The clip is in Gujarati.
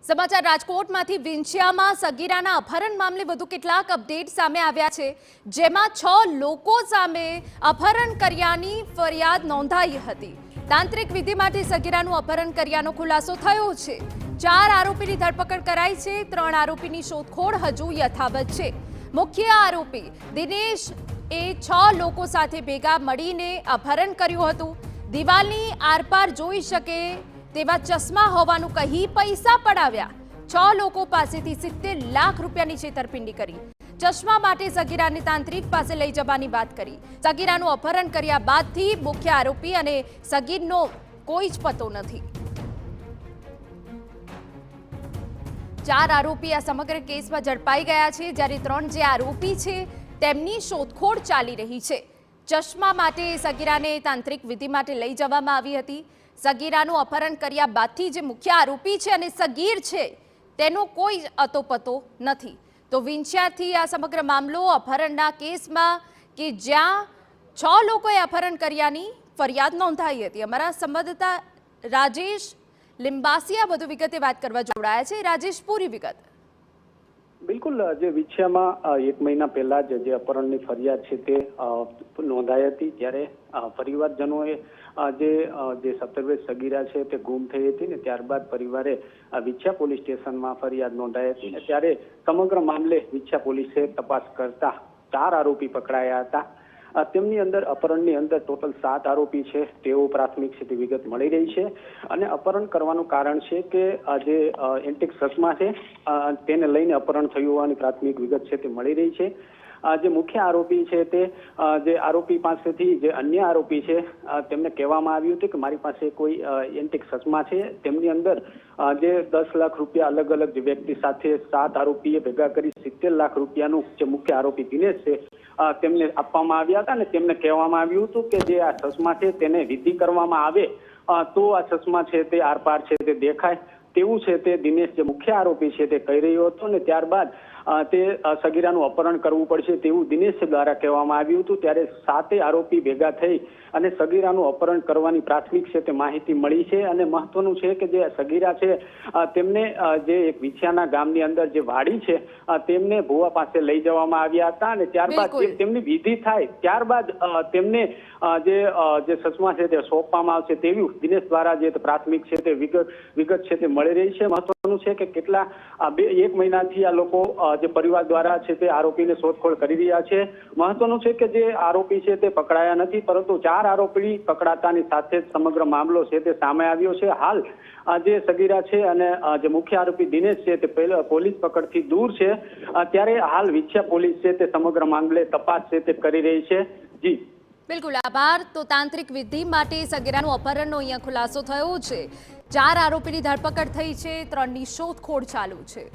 સમાચાર રાજકોટમાંથી વિંછિયામાં સગીરાના અપહરણ મામલે વધુ કેટલાક અપડેટ સામે આવ્યા છે, જેમાં 6 લોકો સામે અપહરણ કર્યાની ફરિયાદ નોંધાઈ હતી। તાંત્રિક વિધિ માટે સગીરાનું અપહરણ કર્યાનો ખુલાસો થયો છે। 4 આરોપીની ધરપકડ કરાઈ છે। 3 આરોપીની શોધખોળ હજુ યથાવત છે। મુખ્ય આરોપી દિનેશ એ 6 લોકો સાથે ભેગા મળીને અપહરણ કર્યું હતું। દિવાલની આરપાર જોઈ શકે તેવા ચશ્મા હોવાનું કહી પૈસા પડાવ્યા। 6 લોકો પાસેથી 70 લાખ રૂપિયાની છેતરપિંડી કરી। ચશ્મા માટે સગીરાને તાંત્રિક પાસે લઈ જવાની વાત કરી। સગીરાનું અપહરણ કર્યા બાદથી મુખ્ય આરોપી અને સગીરનો કોઈ જ પતો નથી। 4 આરોપી આ સમગ્ર કેસમાં ઝડપાઈ ગયા છે, જ્યારે 3 જે આરોપી છે તેમની શોધખોળ ચાલી રહી છે। ચશ્મા માટે સગીરાને તાંત્રિક વિધિ માટે લઈ જવામાં આવી હતી। સગીરાનું અપહરણ કર્યા બાદથી જે મુખ્ય આરોપી છે અને સગીર છે તેનો કોઈ અતોપતો નથી। તો વિંછિયાથી આ સમગ્ર મામલો અપહરણના કેસમાં કે જ્યાં 6 લોકોએ અપહરણ કર્યાની ફરિયાદ નોંધાઈ હતી। અમારા સંવાદદાતા રાજેશ લિંબાસિયા વધુ વિગતે વાત કરવા જોડાયા છે। રાજેશ, પૂરી વિગત। બિલકુલ, જે વિંછિયામાં 1 મહિના પહેલા જે અપહરણની ફરિયાદ છે તે નોંધાઈ હતી, ત્યારે પરિવારજનોએ જે 17 વર્ષ સગીરા છે તે ગુમ થઈ હતી ને ત્યારબાદ પરિવારે વિંછિયા પોલીસ સ્ટેશનમાં ફરિયાદ નોંધાઈ હતી ને ત્યારે સમગ્ર મામલે વિંછિયા પોલીસે તપાસ કરતા 4 આરોપી પકડાયા હતા। તેમની અંદર અપહરણની અંદર ટોટલ 7 આરોપી છે તેઓ પ્રાથમિક સ્થિતિ વિગત મળી રહી છે અને અપહરણ કરવાનું કારણ છે કે જે એન્ટિક ચશ્મા છે તેને લઈને અપહરણ થયું હોવાની પ્રાથમિક વિગત છે તે મળી રહી છે। જે મુખ્ય આરોપી છે તે જે આરોપી પાસેથી જે અન્ય આરોપી છે તેમને કહેવામાં આવ્યું હતું કે મારી પાસે કોઈ એન્ટિક ચશ્મા છે, તેમની અંદર જે 10 લાખ રૂપિયા અલગ અલગ વ્યક્તિ સાથે 7 આરોપીએ ભેગા કરી 70 લાખ રૂપિયાનું જે મુખ્ય આરોપી દિનેશ છે તેમને આપવામાં આવ્યા હતા ને તેમને કહેવામાં આવ્યું હતું કે જે આ ચશ્મા છે તેને વિધિ કરવામાં આવે તો આ ચશ્મા છે તે આરપાર છે તે દેખાય તેવું છે તે દિનેશ જે મુખ્ય આરોપી છે તે કહી રહ્યો હતો ને ત્યારબાદ તે સગીરાનું અપહરણ કરવું પડશે તેવું દિનેશ દ્વારા કહેવામાં આવ્યું હતું। ત્યારે 7 આરોપી ભેગા થઈ અને સગીરાનું અપહરણ કરવાની પ્રાથમિક છે તે માહિતી મળી છે અને મહત્વનું છે કે જે સગીરા છે તેમને જે એક વિંછિયાના ગામની અંદર જે વાડી છે તેમને ભુવા પાસે લઈ જવામાં આવ્યા હતા અને ત્યારબાદ તેમની વિધિ થાય ત્યારબાદ તેમને જે ચશ્મા છે તે સોંપવામાં આવશે તેવું દિનેશ દ્વારા જે પ્રાથમિક છે તે વિગત છે તે મળી રહી છે। મહત્વનું છે કે કેટલા 1 મહિનાથી આ લોકો જે પરિવાર દ્વારા છે તે આરોપીને શોધખોળ કરી રહ્યા છે। મહત્વનું છે કે જે આરોપી છે તે પકડાયા નથી, પરંતુ 4 આરોપી પકડાતાની સાથે જ સમગ્ર મામલો છે તે સામે આવ્યો છે। હાલ જે સગીરા છે અને જે મુખ્ય આરોપી દિનેશ છે તે પહેલા પોલીસ પકડથી દૂર છે, ત્યારે હાલ વિંછિયા પોલીસ છે તે સમગ્ર મામલે તપાસ છે તે કરી રહી છે। જી બિલકુલ, આભાર। તો તાંત્રિક વિધિ માટે સગીરાનું અપહરણનો અહીંયા ખુલાસો થયો છે। 4 આરોપીની ધરપકડ થઈ છે, 3ની શોધખોળ ચાલુ છે।